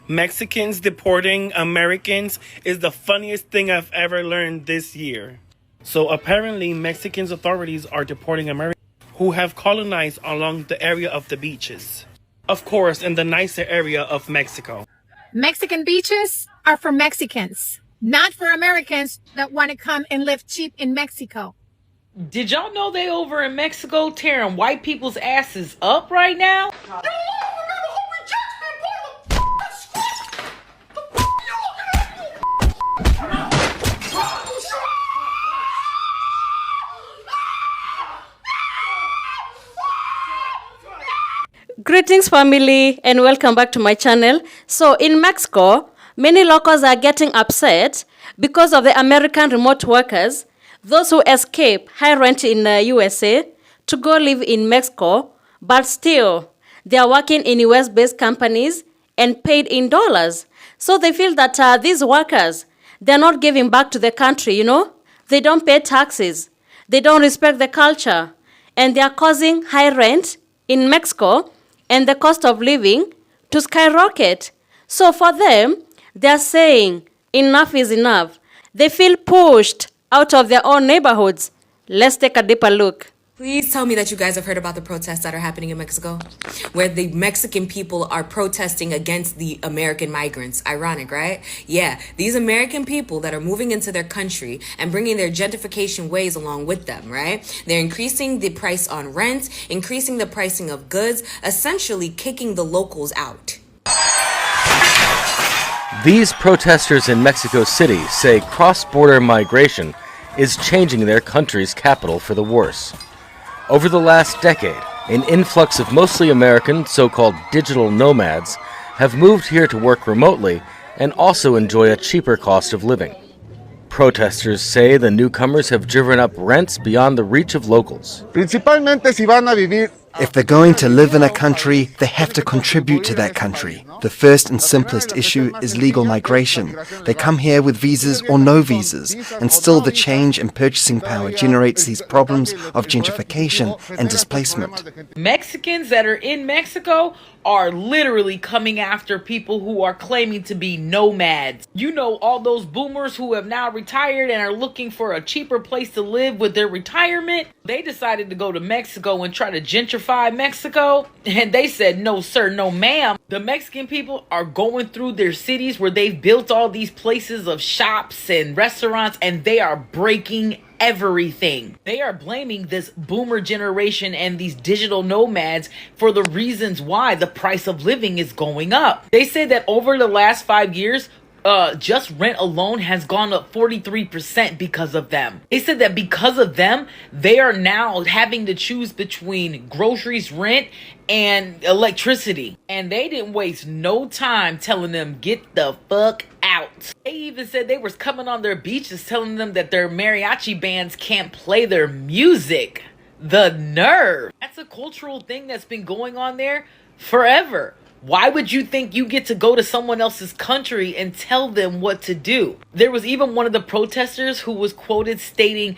Mexicans deporting Americans is the funniest thing I've ever learned this year. So apparently Mexican authorities are deporting Americans who have colonized along the area of the beaches. Of course, in the nicer area of Mexico. Mexican beaches are for Mexicans, not for Americans that want to come and live cheap in Mexico. Did y'all know they over in Mexico tearing white people's asses up right now? Greetings family and welcome back to my channel. So in Mexico, many locals are getting upset because of the American remote workers, those who escape high rent in the USA to go live in Mexico, but still they are working in US-based companies and paid in dollars. So they feel that these workers, they're not giving back to the country, They don't pay taxes, they don't respect the culture, and they are causing high rent in Mexico and the cost of living to skyrocket. So for them, they're saying enough is enough. They feel pushed out of their own neighborhoods. Let's take a deeper look. Please tell me that you guys have heard about the protests that are happening in Mexico, where the Mexican people are protesting against the American migrants. Ironic, right? Yeah, these American people that are moving into their country and bringing their gentrification ways along with them, right? They're increasing the price on rent, increasing the pricing of goods, essentially kicking the locals out. These protesters in Mexico City say cross-border migration is changing their country's capital for the worse. Over the last decade, an influx of mostly American so-called digital nomads have moved here to work remotely and also enjoy a cheaper cost of living. Protesters say the newcomers have driven up rents beyond the reach of locals. If they're going to live in a country, they have to contribute to that country. The first and simplest issue is legal migration. They come here with visas or no visas, and still the change in purchasing power generates these problems of gentrification and displacement. Mexicans that are in Mexico are literally coming after people who are claiming to be nomads. All those boomers who have now retired and are looking for a cheaper place to live with their retirement. They decided to go to Mexico and try to gentrify Mexico, and they said, no sir, no ma'am. The Mexican people are going through their cities where they've built all these places of shops and restaurants, and they are breaking everything. They are blaming this boomer generation and these digital nomads for the reasons why the price of living is going up. They say that over the last 5 years, just rent alone has gone up 43% because of them. They said that because of them, they are now having to choose between groceries, rent, and electricity. And they didn't waste no time telling them, get the fuck out. They even said they was coming on their beaches telling them that their mariachi bands can't play their music. The nerve. That's a cultural thing that's been going on there forever. Why would you think you get to go to someone else's country and tell them what to do? There was even one of the protesters who was quoted stating,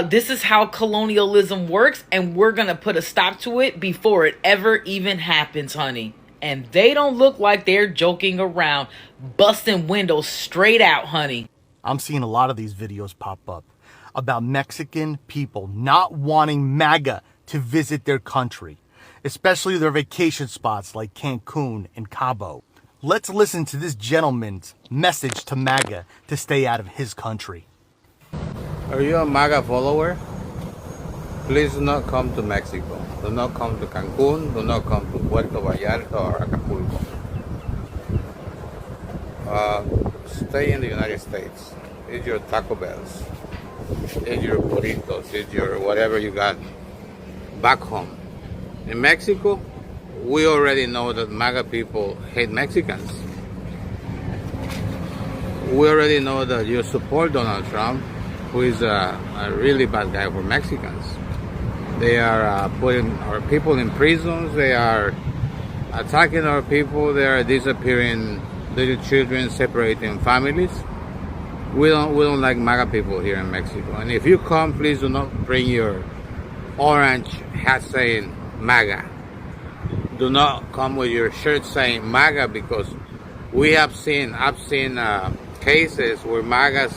this is how colonialism works, and we're going to put a stop to it before it ever even happens, honey. And they don't look like they're joking around, busting windows straight out, honey. I'm seeing a lot of these videos pop up about Mexican people not wanting MAGA to visit their country, especially their vacation spots like Cancun and Cabo. Let's listen to this gentleman's message to MAGA to stay out of his country. Are you a MAGA follower? Please do not come to Mexico. Do not come to Cancun. Do not come to Puerto Vallarta or Acapulco. Stay in the United States. Eat your Taco Bells. Eat your burritos. Eat your whatever you got back home. In Mexico, we already know that MAGA people hate Mexicans. We already know that you support Donald Trump, who is a really bad guy for Mexicans. They are putting our people in prisons. They are attacking our people. They are disappearing little children, separating families. We don't like MAGA people here in Mexico. And if you come, please do not bring your orange hat saying MAGA. Do not come with your shirt saying MAGA, because I've seen cases where MAGAs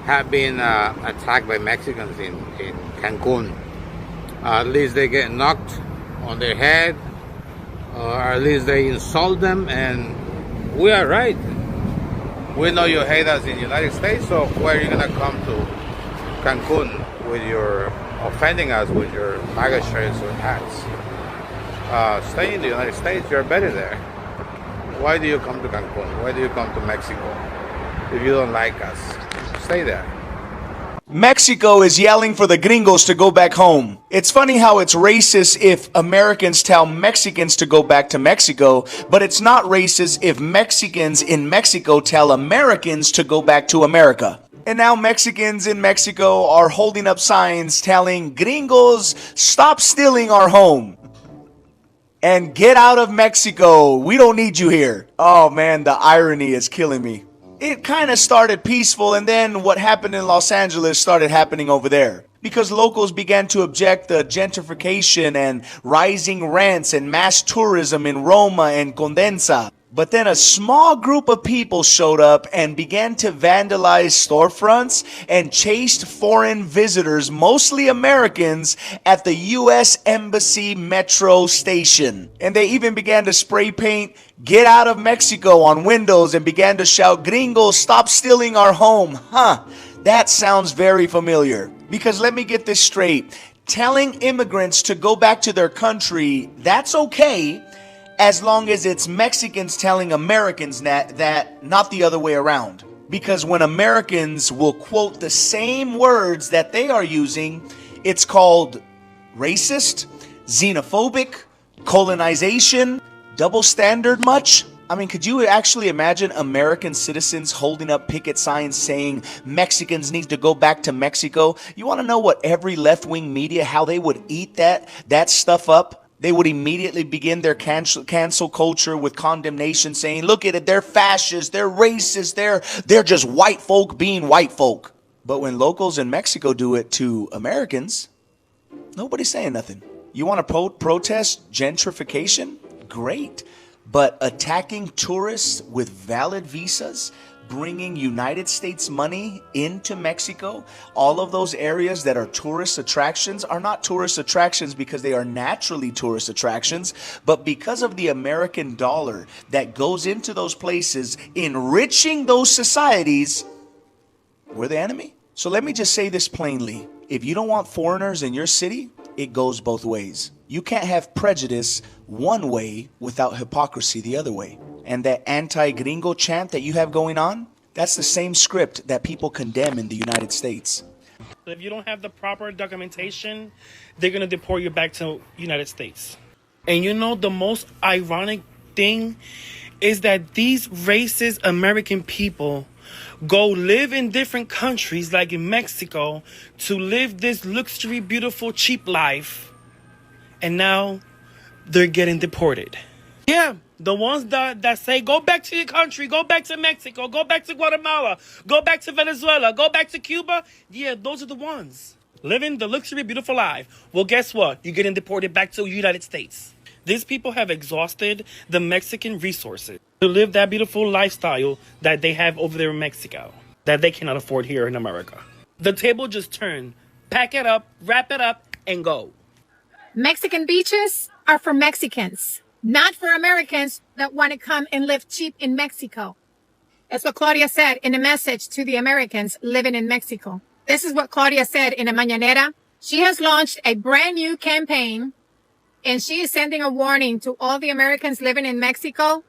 have been attacked by Mexicans in Cancun. At least they get knocked on their head, or at least they insult them, and we are right. We know you hate us in the United States, so where are you gonna come to Cancun with your offending us with your MAGA shirts or hats? Stay in the United States, you're better there. Why do you come to Cancun? Why do you come to Mexico? If you don't like us, stay there. Mexico is yelling for the gringos to go back home. It's funny how it's racist if Americans tell Mexicans to go back to Mexico, but it's not racist if Mexicans in Mexico tell Americans to go back to America. And now Mexicans in Mexico are holding up signs telling gringos, stop stealing our home. And get out of Mexico. We don't need you here. Oh man, the irony is killing me. It kind of started peaceful, and then what happened in Los Angeles started happening over there. Because locals began to object the gentrification and rising rents and mass tourism in Roma and Condensa. But then a small group of people showed up and began to vandalize storefronts and chased foreign visitors, mostly Americans, at the U.S. Embassy Metro station. And they even began to spray paint "Get out of Mexico" on windows and began to shout, "Gringos, stop stealing our home." That sounds very familiar. Because let me get this straight. Telling immigrants to go back to their country, that's okay, as long as it's Mexicans telling Americans that, not the other way around. Because when Americans will quote the same words that they are using, it's called racist, xenophobic, colonization, double standard much? I mean, could you actually imagine American citizens holding up picket signs saying Mexicans need to go back to Mexico? You want to know what every left-wing media, how they would eat that stuff up? They would immediately begin their cancel culture with condemnation, saying, look at it, they're fascists, they're racist, they're just white folk being white folk. But when locals in Mexico do it to Americans, nobody's saying nothing. You want to protest gentrification? Great. But attacking tourists with valid visas, bringing United States money into Mexico, all of those areas that are tourist attractions are not tourist attractions because they are naturally tourist attractions, but because of the American dollar that goes into those places, enriching those societies, we're the enemy. So let me just say this plainly. If you don't want foreigners in your city, it goes both ways. You can't have prejudice one way without hypocrisy the other way. And that anti-gringo chant that you have going on, that's the same script that people condemn in the United States. If you don't have the proper documentation, they're going to deport you back to United States. And you know, the most ironic thing is that these racist American people go live in different countries, like in Mexico, to live this luxury, beautiful, cheap life. And now they're getting deported. Yeah, the ones that say, go back to your country, go back to Mexico, go back to Guatemala, go back to Venezuela, go back to Cuba. Yeah, those are the ones living the luxury, beautiful life. Well, guess what? You're getting deported back to the United States. These people have exhausted the Mexican resources to live that beautiful lifestyle that they have over there in Mexico, that they cannot afford here in America. The table just turned. Pack it up, wrap it up, and go. Mexican beaches are for Mexicans, not for Americans that want to come and live cheap in Mexico. That's what Claudia said in a message to the Americans living in Mexico. This is what Claudia said in a mañanera. She has launched a brand new campaign, and she is sending a warning to all the Americans living in Mexico.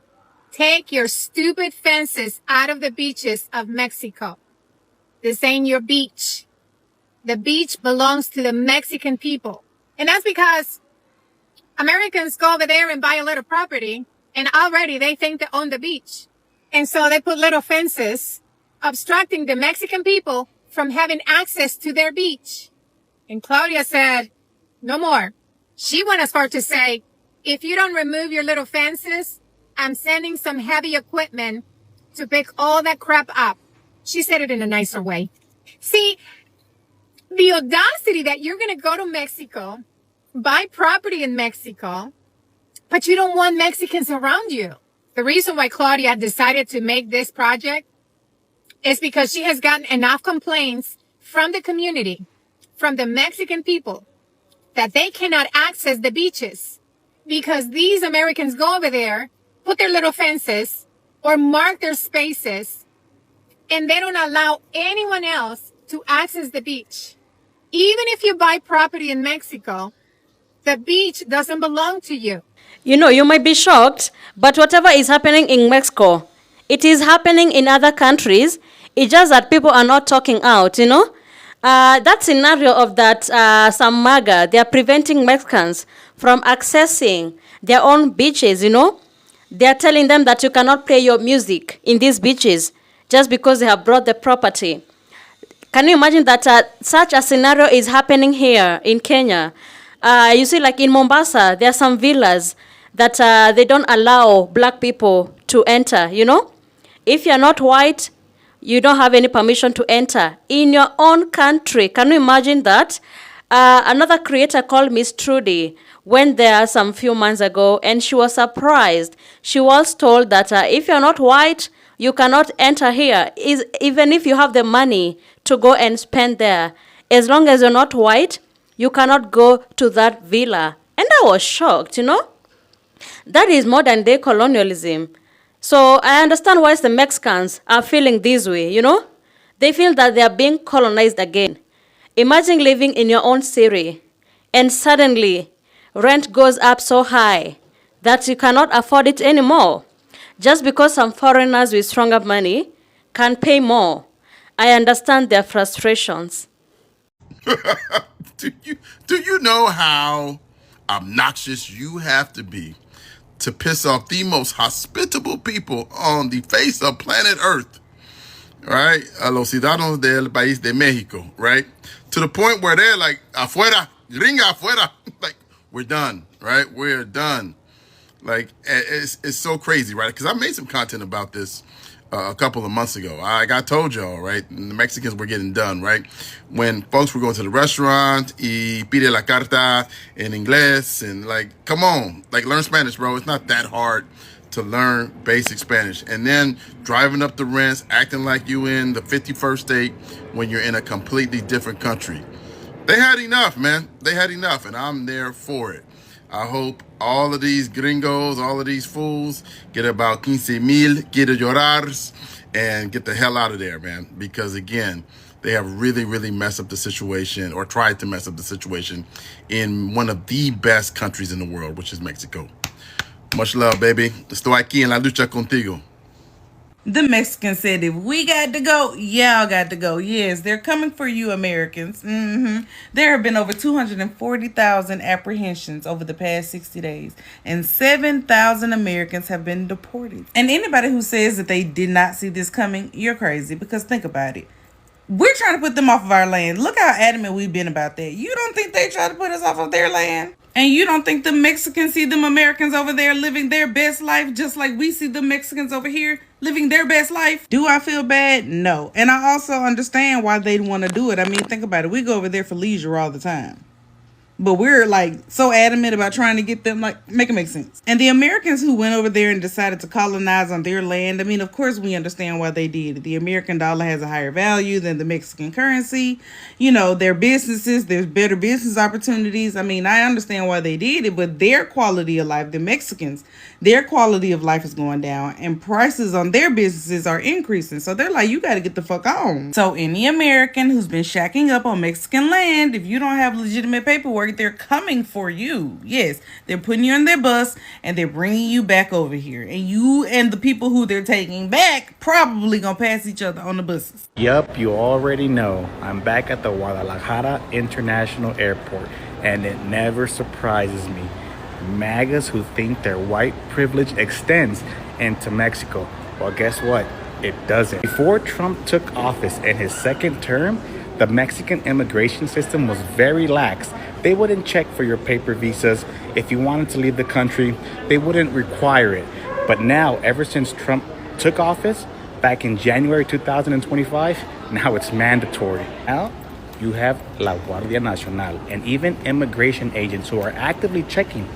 Take your stupid fences out of the beaches of Mexico. This ain't your beach. The beach belongs to the Mexican people. And that's because Americans go over there and buy a little property, and already they think they own the beach. And so they put little fences obstructing the Mexican people from having access to their beach. And Claudia said, no more. She went as far to say, if you don't remove your little fences, I'm sending some heavy equipment to pick all that crap up. She said it in a nicer way. See, the audacity that you're going to go to Mexico, buy property in Mexico, but you don't want Mexicans around you. The reason why Claudia decided to make this project is because she has gotten enough complaints from the community, from the Mexican people, that they cannot access the beaches because these Americans go over there, put their little fences or mark their spaces, and they don't allow anyone else to access the beach. Even if you buy property in Mexico, the beach doesn't belong to you. You know, you might be shocked, but whatever is happening in Mexico, it is happening in other countries. It's just that people are not talking out, you know. That scenario of that some MAGA, they are preventing Mexicans from accessing their own beaches, you know. They are telling them that you cannot play your music in these beaches just because they have brought the property. Can you imagine that such a scenario is happening here in Kenya? You see, like in Mombasa, there are some villas that they don't allow black people to enter, you know. If you're not white, you don't have any permission to enter in your own country. Can you imagine that? Another creator called Miss Trudy went there some few months ago, and she was surprised. She was told that if you're not white, you cannot enter here, even if you have the money to go and spend there. As long as you're not white, you cannot go to that villa. And I was shocked, you know. That is modern day colonialism. So I understand why the Mexicans are feeling this way, you know. They feel that they are being colonized again. Imagine living in your own city and suddenly rent goes up so high that you cannot afford it anymore. Just because some foreigners with stronger money can pay more. I understand their frustrations. Do you know how obnoxious you have to be to piss off the most hospitable people on the face of planet Earth? Right? A los ciudadanos del país de México, right? To the point where they're like, afuera, gringa afuera. Like, we're done, right? We're done. Like, it's so crazy, right? Because I made some content about this a couple of months ago. I told y'all, right? The Mexicans were getting done, right? When folks were going to the restaurant, y pide la carta en inglés, and like, come on, like, learn Spanish, bro. It's not that hard to learn basic Spanish. And then driving up the rents, acting like you in the 51st state when you're in a completely different country. They had enough, man. They had enough, and I'm there for it. I hope all of these gringos, all of these fools get about 15,000 quiero llorars and get the hell out of there, man. Because again, they have really, really messed up the situation, or tried to mess up the situation in one of the best countries in the world, which is Mexico. Much love, baby. Estoy aquí en la lucha contigo. The Mexicans said, if we got to go, y'all got to go. Yes, they're coming for you, Americans. There have been over 240,000 apprehensions over the past 60 days, and 7,000 Americans have been deported. And anybody who says that they did not see this coming, you're crazy, because think about it. We're trying to put them off of our land. Look how adamant we've been about that. You don't think they try to put us off of their land? And you don't think the Mexicans see them Americans over there living their best life just like we see the Mexicans over here living their best life? Do I feel bad? No. And I also understand why they'd want to do it. I mean, think about it. We go over there for leisure all the time. But we're like so adamant about trying to get them, like, make it make sense. And the Americans who went over there and decided to colonize on their land, I mean, of course we understand why they did. The American dollar has a higher value than the Mexican currency. You know, their businesses, there's better business opportunities. I mean, I understand why they did it, but their quality of life, the Mexicans, their quality of life is going down and prices on their businesses are increasing. So they're like, you got to get the fuck on. So any American who's been shacking up on Mexican land, if you don't have legitimate paperwork, they're coming for you. Yes, they're putting you on their bus and they're bringing you back over here. And you and the people who they're taking back probably gonna pass each other on the buses. Yup, you already know. I'm back at the Guadalajara International Airport, and it never surprises me. MAGAs who think their white privilege extends into Mexico. Well, guess what? It doesn't. Before Trump took office in his second term, the Mexican immigration system was very lax. They wouldn't check for your paper visas. If you wanted to leave the country, they wouldn't require it. But now, ever since Trump took office, back in January 2025, now it's mandatory. Now, you have La Guardia Nacional and even immigration agents who are actively checking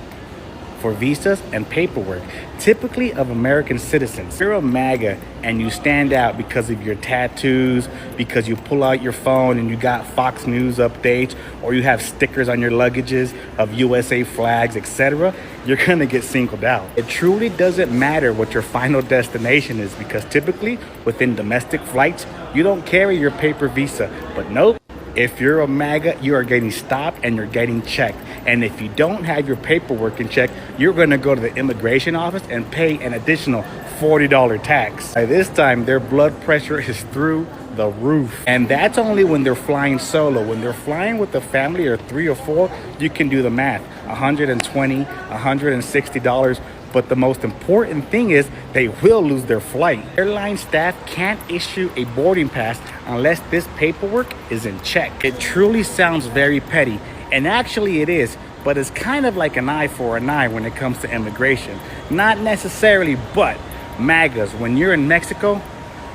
for visas and paperwork, typically of American citizens. If you're a MAGA and you stand out because of your tattoos, because you pull out your phone and you got Fox News updates, or you have stickers on your luggages of USA flags, etc., you're gonna get singled out. It truly doesn't matter what your final destination is, because typically within domestic flights, you don't carry your paper visa. But nope, if you're a MAGA, you are getting stopped and you're getting checked. And if you don't have your paperwork in check, you're gonna go to the immigration office and pay an additional $40 tax. By this time, their blood pressure is through the roof. And that's only when they're flying solo. When they're flying with a family or 3 or 4, you can do the math. $120, $160. But the most important thing is they will lose their flight. Airline staff can't issue a boarding pass unless this paperwork is in check. It truly sounds very petty, and actually it is, but it's kind of like an eye for an eye when it comes to immigration. Not necessarily, but MAGAs, when you're in Mexico,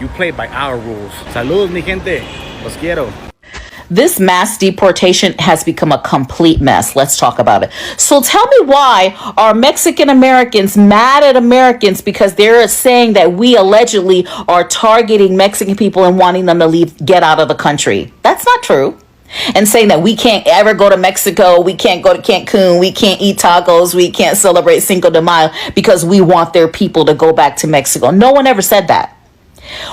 you play by our rules. Salud, mi gente. Los quiero. This mass deportation has become a complete mess. Let's talk about it. So tell me, why are Mexican Americans mad at Americans because they're saying that we allegedly are targeting Mexican people and wanting them to leave, get out of the country? That's not true. And saying that we can't ever go to Mexico, we can't go to Cancun, we can't eat tacos, we can't celebrate Cinco de Mayo because we want their people to go back to Mexico. No one ever said that.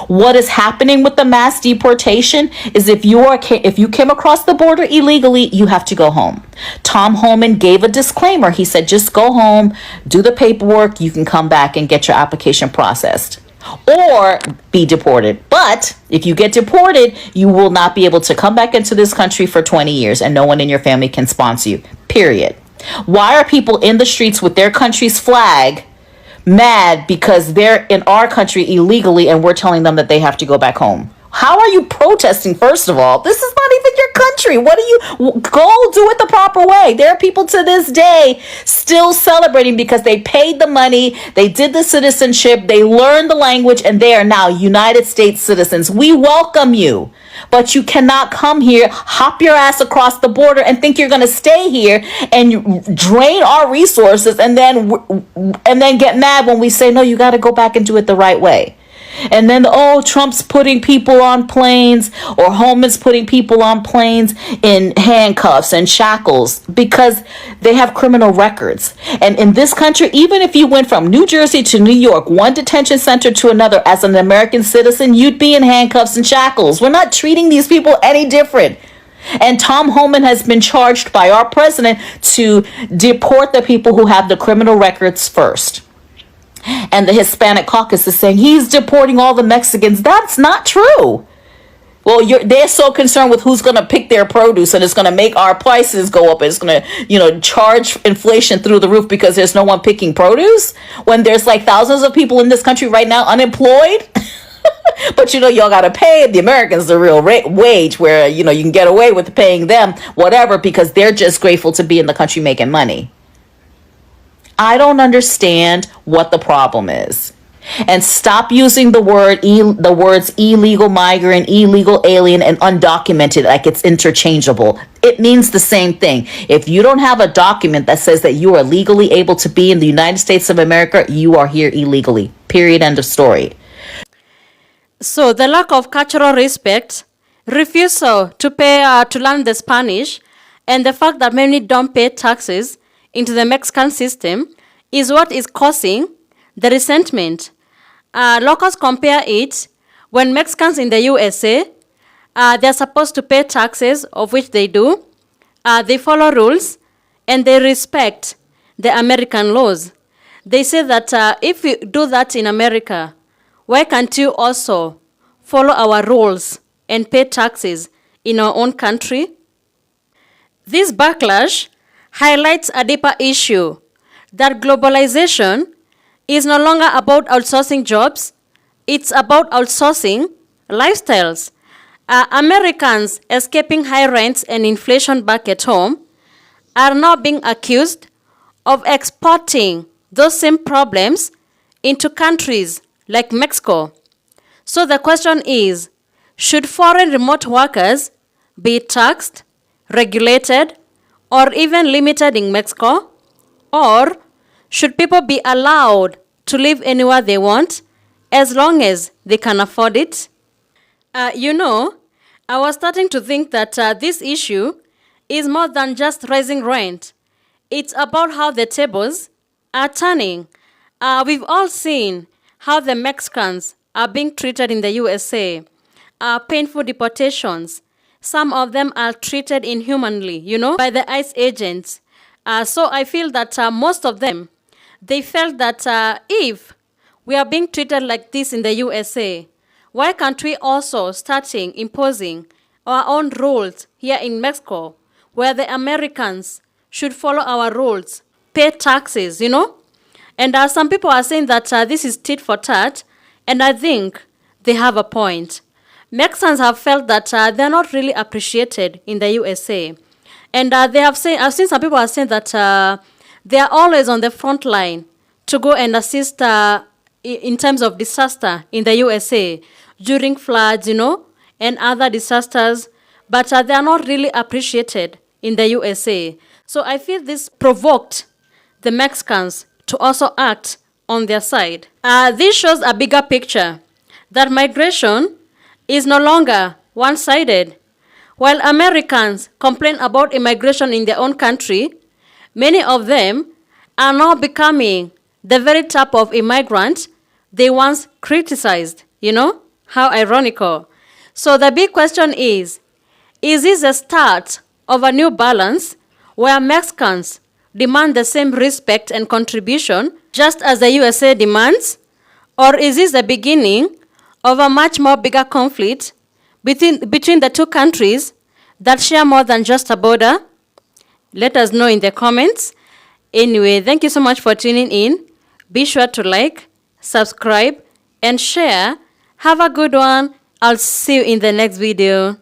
What is happening with the mass deportation is if you came across the border illegally, you have to go home. Tom Homan gave a disclaimer. He said, just go home, do the paperwork, you can come back and get your application processed or be deported. But if you get deported, you will not be able to come back into this country for 20 years and no one in your family can sponsor you, period. Why are people in the streets with their country's flag mad because they're in our country illegally and we're telling them that they have to go back home? How are you protesting, first of all? This is not even your country. What do you go do it the proper way? There are people to this day still celebrating because they paid the money, they did the citizenship, they learned the language, and they are now United States citizens. We welcome you. But you cannot come here, hop your ass across the border and think you're going to stay here and drain our resources and then get mad when we say, no, you got to go back and do it the right way. And then, Trump's putting people on planes, or Homan's putting people on planes in handcuffs and shackles because they have criminal records. And in this country, even if you went from New Jersey to New York, one detention center to another as an American citizen, you'd be in handcuffs and shackles. We're not treating these people any different. And Tom Homan has been charged by our president to deport the people who have the criminal records first. And the Hispanic caucus is saying he's deporting all the Mexicans. That's not true. Well, they're so concerned with who's going to pick their produce and it's going to make our prices go up. It's going to, charge inflation through the roof because there's no one picking produce when there's like thousands of people in this country right now unemployed. But, y'all got to pay the Americans the real wage where, you can get away with paying them whatever because they're just grateful to be in the country making money. I don't understand what the problem is. And stop using the words illegal migrant, illegal alien, and undocumented like it's interchangeable. It means the same thing. If you don't have a document that says that you are legally able to be in the United States of America, you are here illegally. Period. End of story. So the lack of cultural respect, refusal to pay to learn the Spanish, and the fact that many don't pay taxes into the Mexican system is what is causing the resentment. Locals compare it when Mexicans in the USA, they're supposed to pay taxes, of which they do. They follow rules and they respect the American laws. They say that if you do that in America, why can't you also follow our rules and pay taxes in our own country? This backlash highlights a deeper issue, that globalization is no longer about outsourcing jobs, it's about outsourcing lifestyles. Americans escaping high rents and inflation back at home are now being accused of exporting those same problems into countries like Mexico. So the question is, should foreign remote workers be taxed, regulated, or even limited in Mexico? Or Should people be allowed to live anywhere they want as long as they can afford it? I was starting to think that this issue is more than just raising rent. It's about how the tables are turning. We've all seen how the Mexicans are being treated in the USA. Painful deportations. Some of them are treated inhumanly, by the ICE agents. So I feel that most of them, they felt that if we are being treated like this in the USA, why can't we also start imposing our own rules here in Mexico, where the Americans should follow our rules, pay taxes, And some people are saying that this is tit for tat, and I think they have a point. Mexicans have felt that they're not really appreciated in the USA. And I've seen some people are saying that they are always on the front line to go and assist in terms of disaster in the USA during floods, and other disasters, but they are not really appreciated in the USA. So I feel this provoked the Mexicans to also act on their side. This shows a bigger picture, that migration is no longer one-sided. While Americans complain about immigration in their own country, many of them are now becoming the very type of immigrant they once criticized. How ironical. So the big question is this a start of a new balance where Mexicans demand the same respect and contribution just as the USA demands? Or is this the beginning of a much more bigger conflict between the two countries that share more than just a border? Let us know in the comments. Anyway, thank you so much for tuning in. Be sure to like, subscribe, and share. Have a good one. I'll see you in the next video.